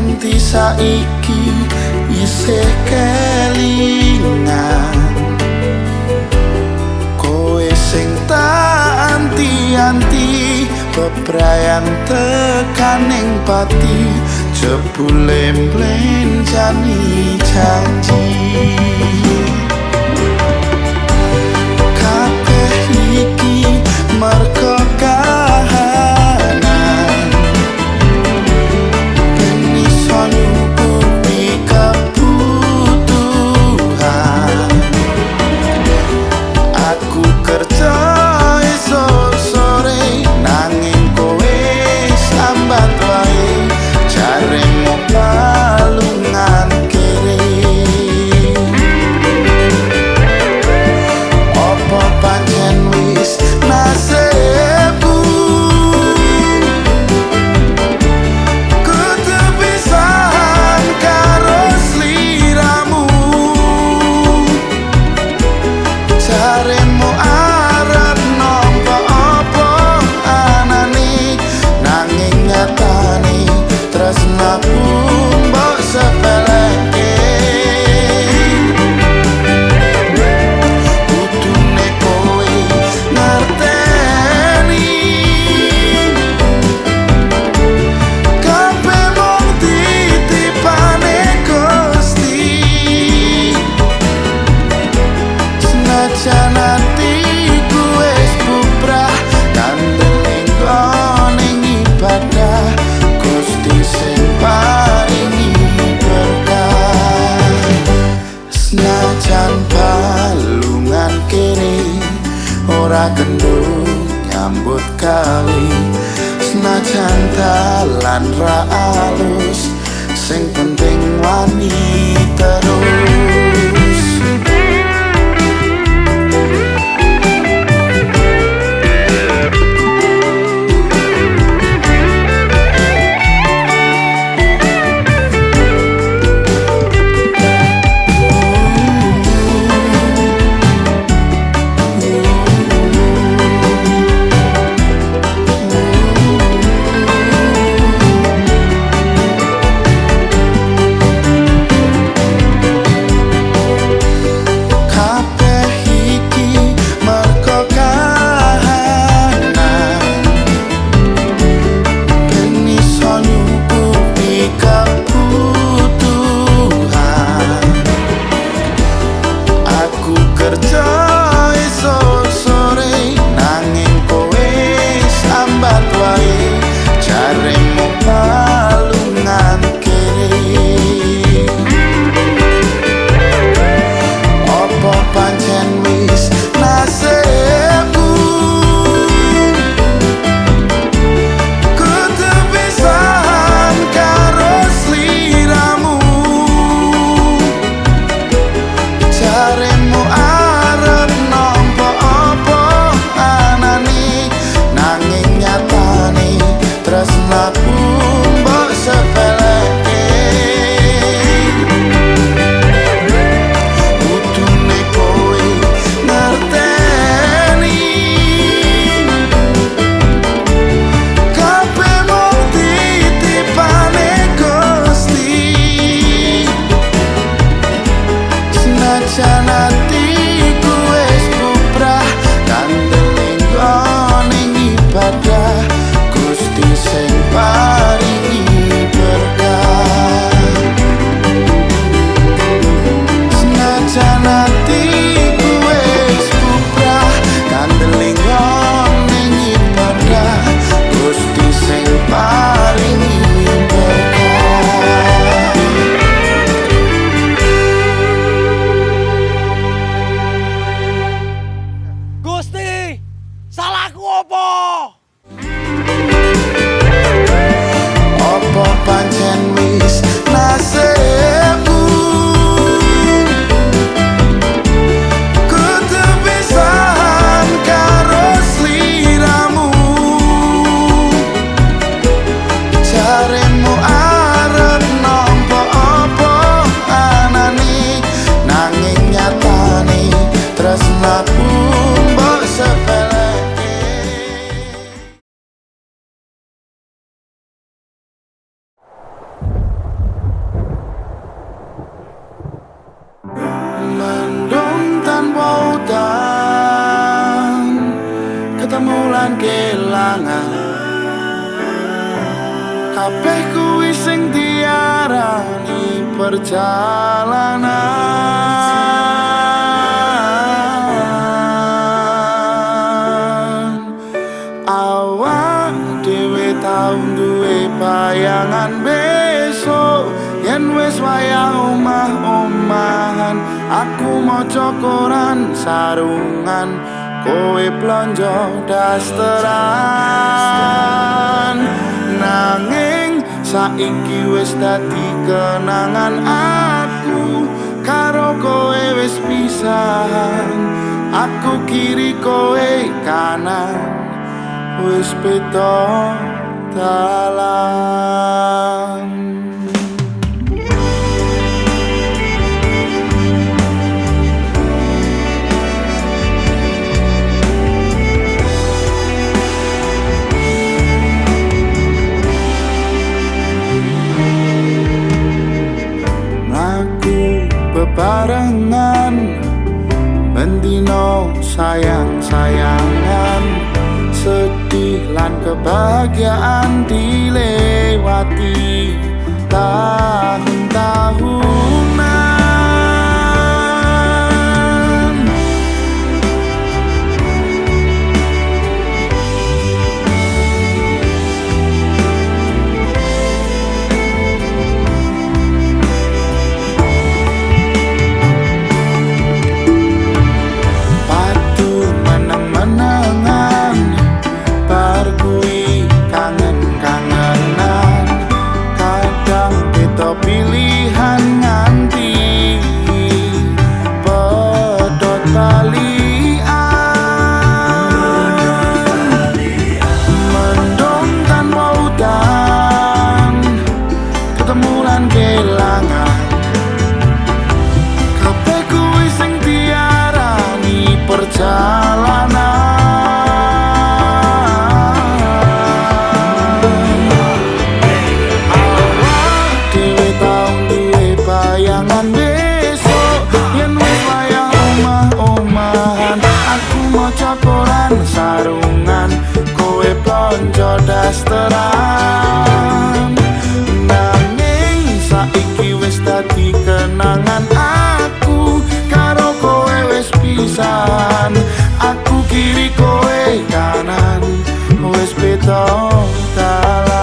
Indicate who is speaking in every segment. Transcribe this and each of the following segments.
Speaker 1: nganti saiki isih kelingan. Kowe sing tak anti-anti bebrayan tekaning pati, jebule mblenjani janji. Kabeh iki merga kahanan, ben iso nyukupi kebutuhan. Aku kerja esok sore nanging kowe sambat wae, jaremu balungan kere. Apa pancen wis nasibku kudu pisahan karo sliramu. Jaremu arep nampa apa anane, nanging nyatane tresnaku mbok sepeleke. Kudune kowe ngerteni, kabeh mung titipane Gusti. Senajan atiku wis bubrah kandeling ning ibadah, Gusti sing paringi berkah. Senajan balungan kene ora kendul nyambut gawe, senajan dalan ra alus, sing penting wani terus. kabeh kuwi sing diarani perjalanan. Awak dhewe tau duwe bayangan besok yen wis wayah omah-omahan. Aku maca koran sarungan, kowe blonjo dasteran. Nanging saiki wis dadi kenangan, aku karo kowe wis pisahan. Aku kiri kowe kanan, wis beda dalan. Bebarengan mendino sayang-sayangan, sedih lan kebahagiaan dilewati tahun-tahunan. Pilihan nganti pedot balian, mendung tanpa udan, ketemu lan kelangan. Kabeh kuwi sing diarani perjalanan. Sarungan, kowe blonjo dasteran. Nanging saiki wis dadi kenangan, aku karo kowe wis pisahan. Aku kiri kowe kanan, wis beda dalan.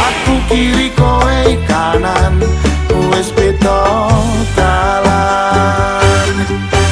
Speaker 1: Aku kiri kowe kanan, wis beda dalan.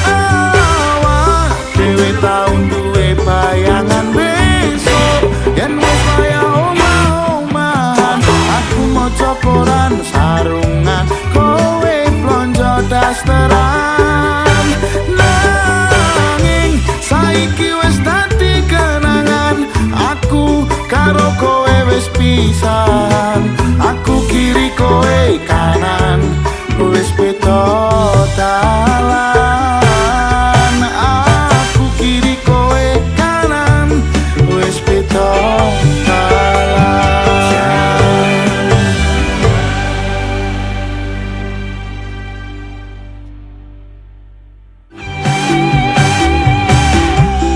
Speaker 1: Awak dhewe tau duwe bayangan besok yen wis wayah omah-omahan. Aku maca koran sarungan, kowe blonjo dasteran. Nanging saiki wis dadi kenangan, aku karo kowe wis pisahan. Aku kiri kowe kanan, wis beda dalan. Aku kiri kowe kanan, wis beda dalan.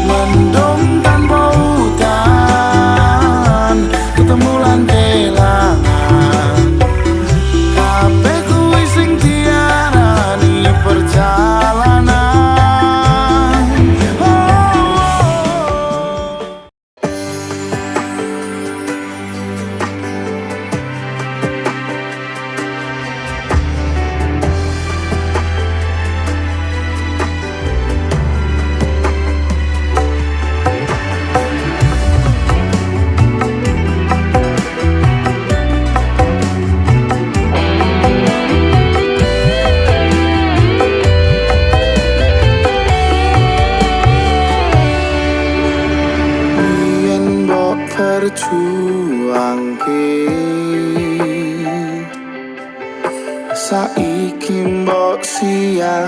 Speaker 1: Mendung tanpa udan, ketemu lan kelangan. saiki mbok sia-siake.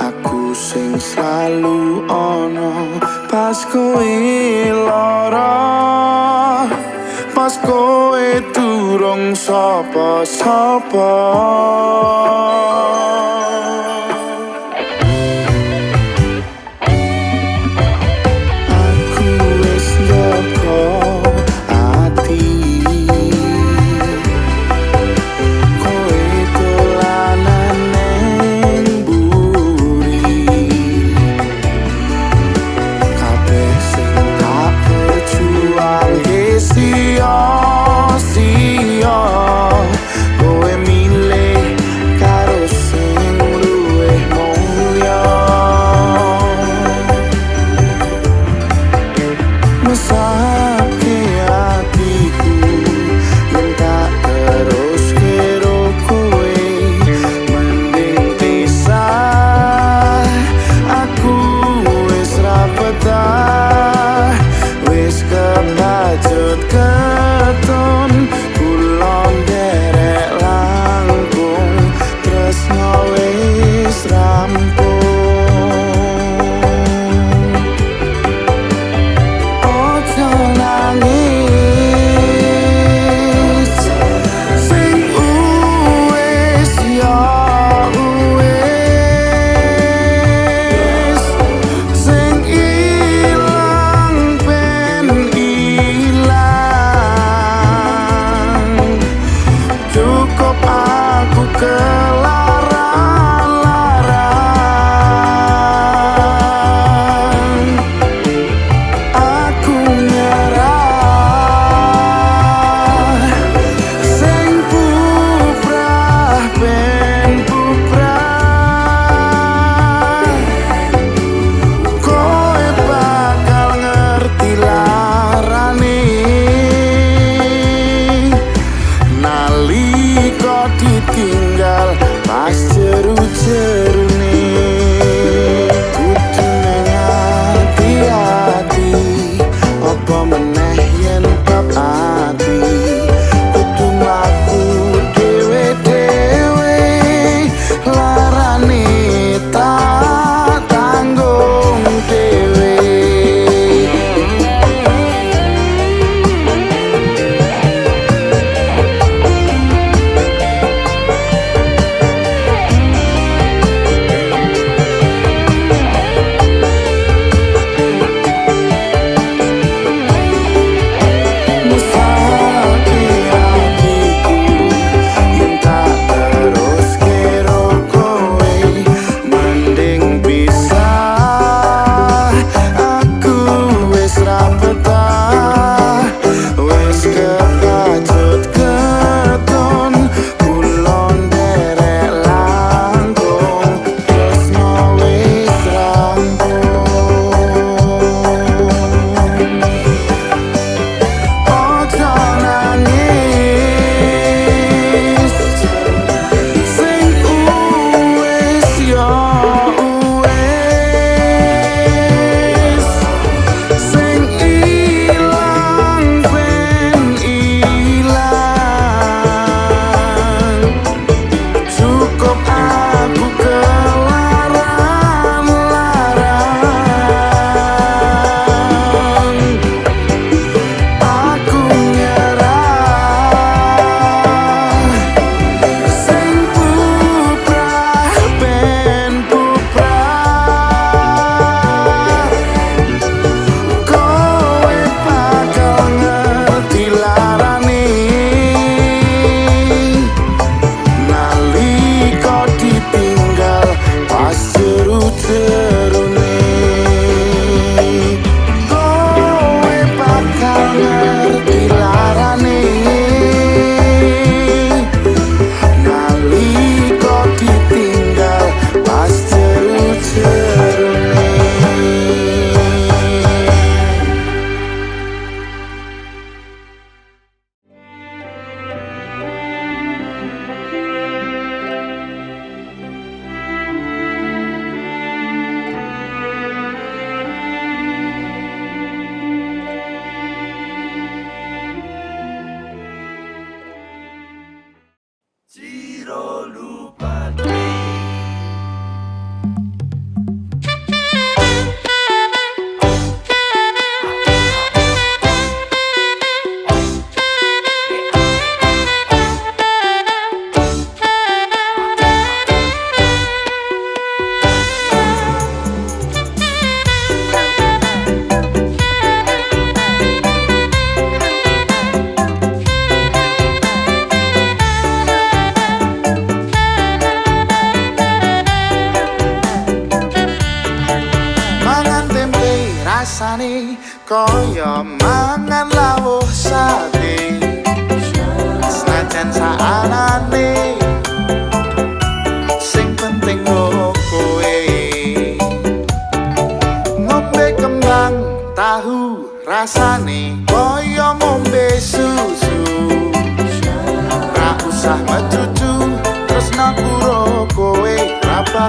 Speaker 1: Aku sing selalu ono pas kowe lara, pas kowe durung sapa-sapa. Aku wis njaga ati, kowe dolanan ning mburi. Kabeh sing tak perjuangke sia-sia, kowe milih karo sing luwih mulya. Mesake hatiku yen tak terus karo kowe, mending pisah. Aku wis ra betah, wis kebacut keton, kula nderek langkung, tresno wis rampung. Ojo nangis, sing uwes ya uwes, sing ilang ben ilang.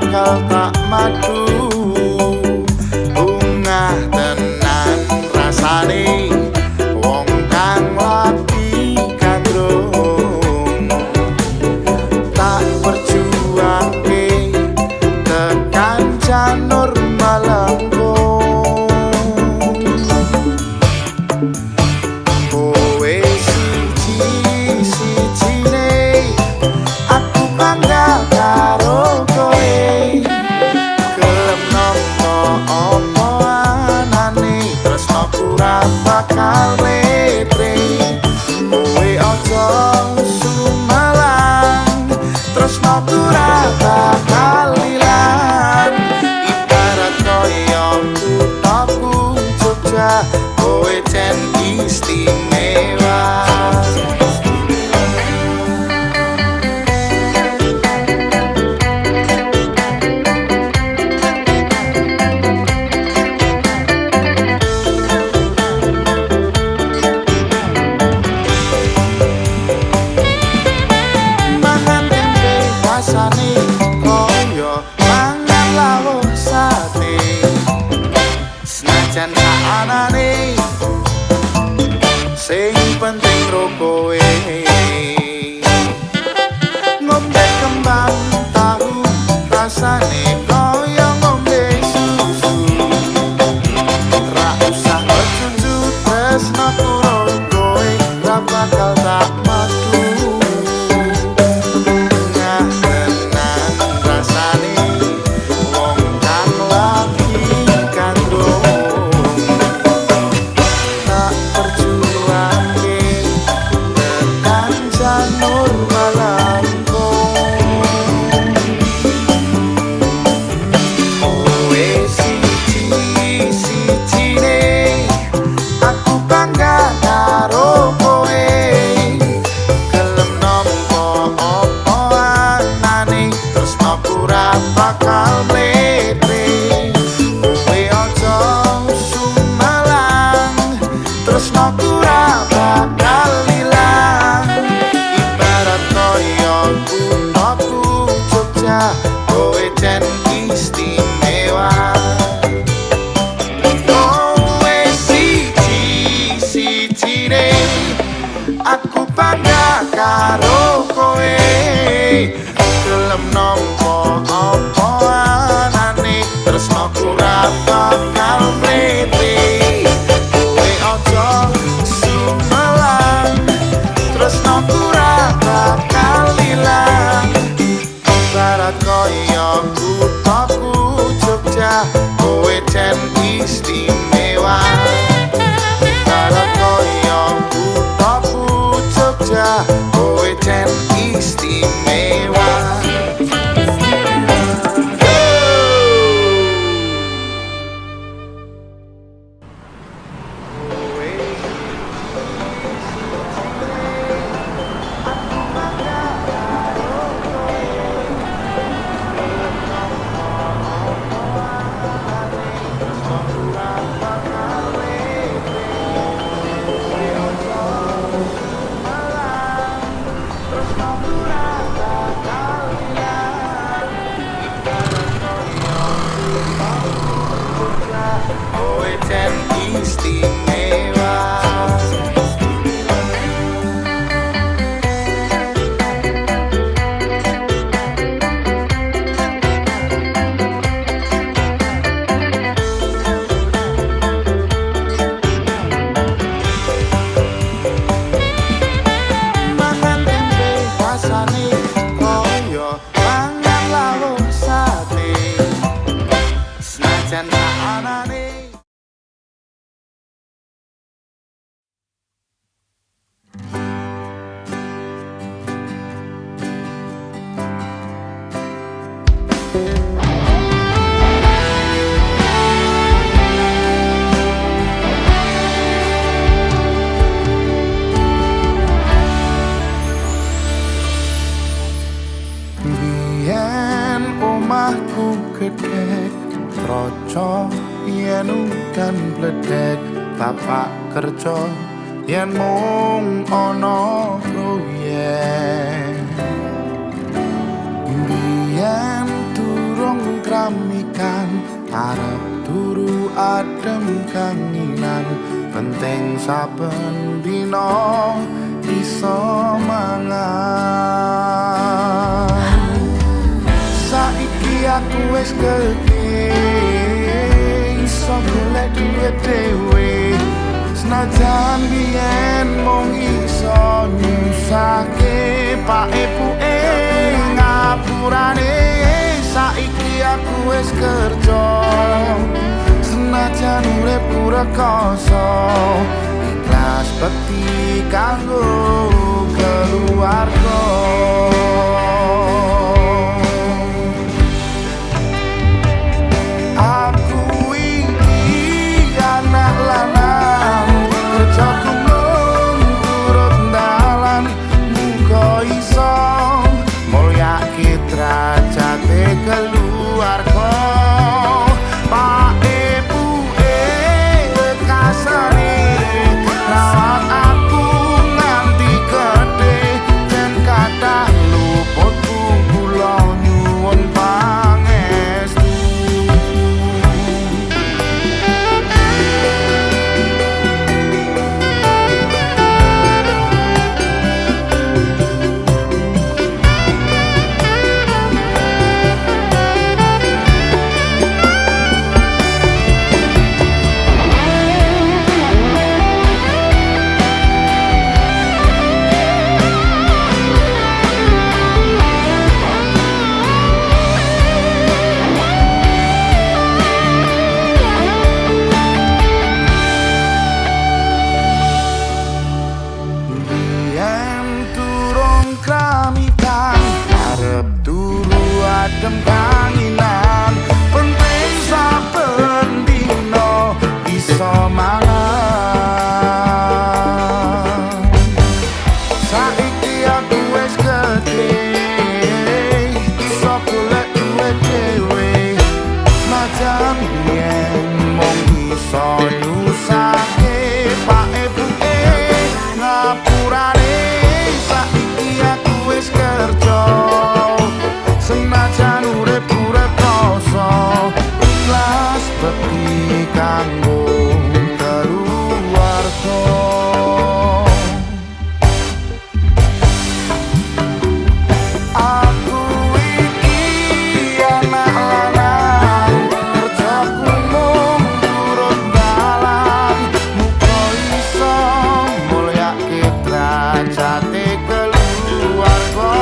Speaker 1: bakal tak madu. Bungah tenan rasane wong kang lagi kandrung. Tak perjuangke tekan janur malangkung. Kowe siji-sijine aku bangga karo kowe. Gelem nopo opo anane tresnaku ra bakal letre. Kowe aja sumelang, tresnaku ra bakal ilang. Ibarat koyo kuthaku Jogja, kowe jen istimewa. Mangan tempe rasane koyo mangan lawuh sate. Senajan saanane sing penting ro kowe. Ngombe kembang tahu rasane koyo ngombe susu. Ra usah becucu tresnaku ro kowe, ra bakal tak madu. Bungah tenan rasane wong kang lagi kandrung. Tak perjuangke tekan janur malangkung. Kowe siji-sijine aku bangga karo kowe. Gelem nopo opo anane tresnaku ra bakal letre. Kowe aja sumelang, tresnaku ra bakal ilang. Ibarat koyo kuthaku Jogja, kowe jen istimewa. Kowe siji-sijine aku bangga karo kowe. Gelem nopo opo anane tresnaku ra bakal mlete. Kowe aja sumelang, tresnaku ra bakal ilang. Ibarat koyo kuthaku Jogja, kowe jen istimewa. Ibarat koyo kuthaku Jogja, kowe jen istimewa. Kowe jen istimewa. Mangan tempe rasane koyo mangan lawuh sate. Senajan saanane biyen omahku gedhek, troco yen udan bledek. Bapak kerja yen mung ana proyek. Biyen durung kramikan arep turu adem kanginan penting saben dina iso mangan saiki aku wis gedhe iso golek duit dhewe senajan biyen mung iso nyusake pak epuke ngapurane saiki aku wis kerja senajan urip rekoso ikhlas bekti kanggo keluarga aku iki anak lanang kerja kumung turut dalan muga iso mulyake derajate keluarga pak epuke kasane rawat aku nganti gedhe dan kathah luputku kula nyuwun pangestu adem kanginan penting saben dina iso mangan saiki aku wis gedhe iso golek duit dhewe senajan biyen mung iso nyusake pak epuke ngapurane saiki aku wis kerja senajan urip rekoso ikhlas bekti kanggo keluarga aku iki anak lanang kerja kumung turut dalan muga iso mulyake derajate keluarga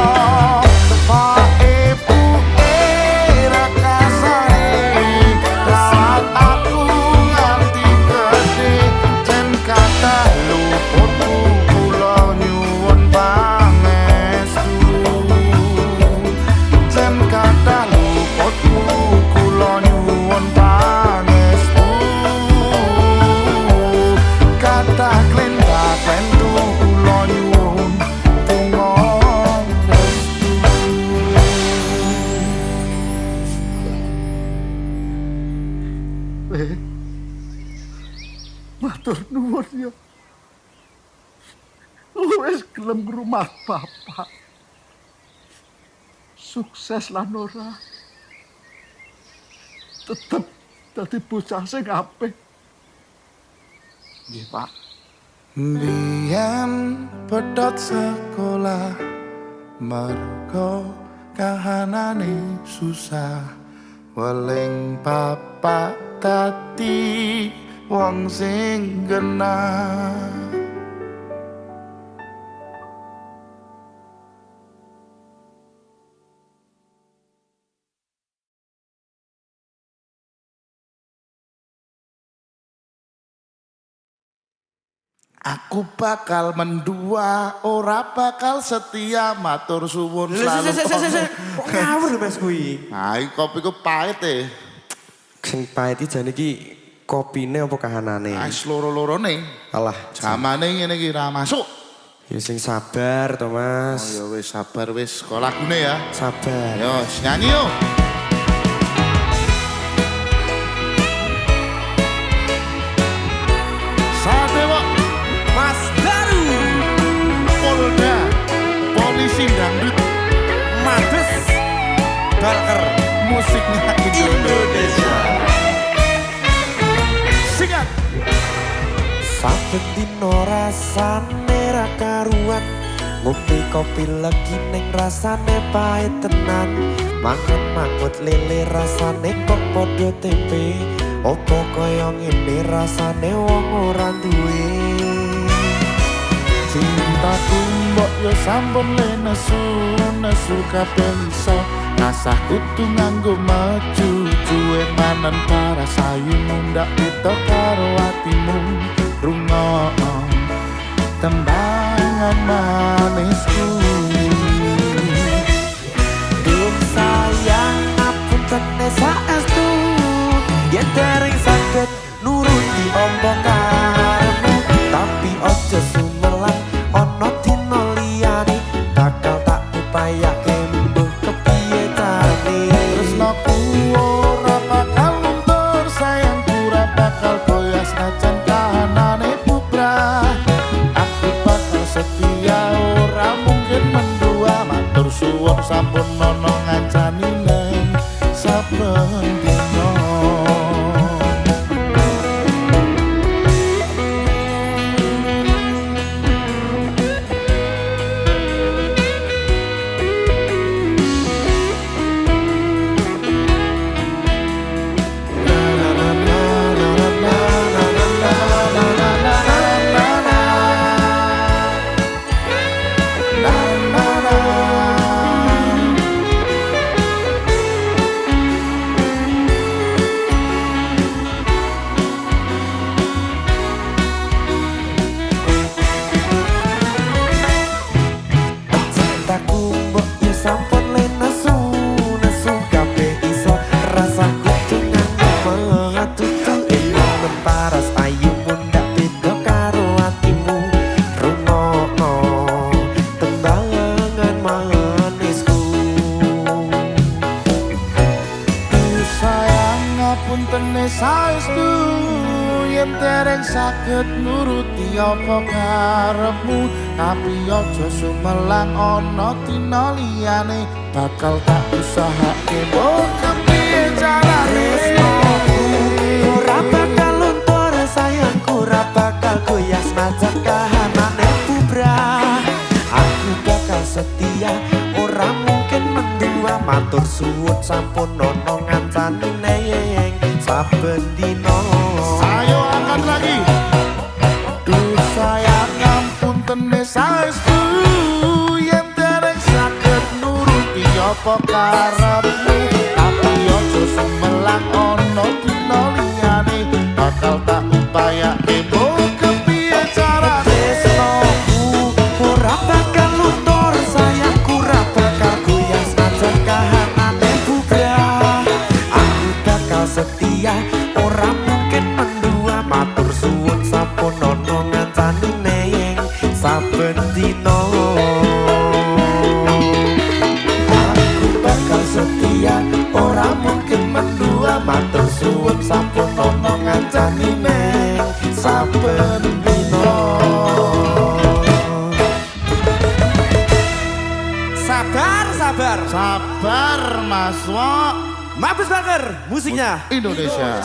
Speaker 1: matur nuwun ya. Wis gelem rumah bapak. Sukses lan ora. Tetep dadi bocah sing apik. Nggih, Pak. Biyen pedhot sekolah mergo kahanane susah. Weling bapak dadi wong sing genah aku bakal mendua ora bakal setia matur suwun selalu
Speaker 2: ngawur Mas kuwi.
Speaker 1: Nah, kopiku pahit e.
Speaker 2: Sing pahit iki jane iki kopine apa kahanane?
Speaker 1: Wis loro-lorone.
Speaker 2: Alah,
Speaker 1: jamane ngene iki ra masuk.
Speaker 2: Ya sing sabar to, Mas.
Speaker 1: Oh ya wis sabar wis, kok lagune ya.
Speaker 2: Sabar.
Speaker 1: Yo, nyanyi yo. Sadewa
Speaker 2: Mas Daru
Speaker 1: Polda Polisi Dangdut
Speaker 2: Mades Balker
Speaker 1: musiknya
Speaker 2: Indonesia.
Speaker 1: Singkat.
Speaker 2: Saben dino rasane ra karuan, ngombe kopi legi ning rasane pahit tenan. Mangan mangut lele rasane kok padha tempe, opo kaya ngene rasane wong ora duwe.
Speaker 1: Cintaku mbok yo sampun le nesu kabeh iso. Rasah kudu nganggo maju cuwe manen para sayumu ndak beda karo atimu. Rungokno tembangan manisku.
Speaker 2: Duh sayang ngapunten saestu, yen dereng saged nuruti ompo karepmu, tapi ojo sumelang ana dina liyane bakal tak upayake mbuh kepiye carane.
Speaker 1: Tresnaku ora bakal luntur, sayangku ora bakal goyah senajan kahanane bubrah. Aku bakal setia, ora mungkin mendua. Matur suwun sampun nono ngancani neng saben dina.
Speaker 2: Cintaku mbok yo sampun le nesu kabeh iso. Rasaku nganggo matutu ing paras ayumu ndak beda karo atimu. Rungokno tembangan manisku.
Speaker 1: Sayang ngapunten saestu, yen dereng saged nuruti apa karepmu, tapi aja sumelang ana dina liyane bakal tak usahake mbok kepiye carane.
Speaker 2: Ora bakal luntur sayangku, ora bakal goyah senajan kahanane bubrah. Aku bakal setia, ora mungkin mendua. Matur suwun sampun ono ngancani neng saben dina.
Speaker 1: Ayo angkat lagi. Duh sayang ngapunten saestu, yen dereng saged nuruti apa karepmu, tapi aja sumelang ana dina liyane bakal tak upayake mbok kepiye carane.
Speaker 2: Tresnoku ora bakal luntur sayangku, ora bakal goyah senajan kahanane bubrah. Aku bakal setia, ora mungkin mendua. Matur suwun sampun ono ngancani neng saben dina. Aku bakal setia, ora mungkin mendua. Matur suwun sampun ono ngancani neng saben dina. Sabar.
Speaker 1: Sabar Mas Wok.
Speaker 2: Mabes Bakar musiknya.
Speaker 1: Indonesia.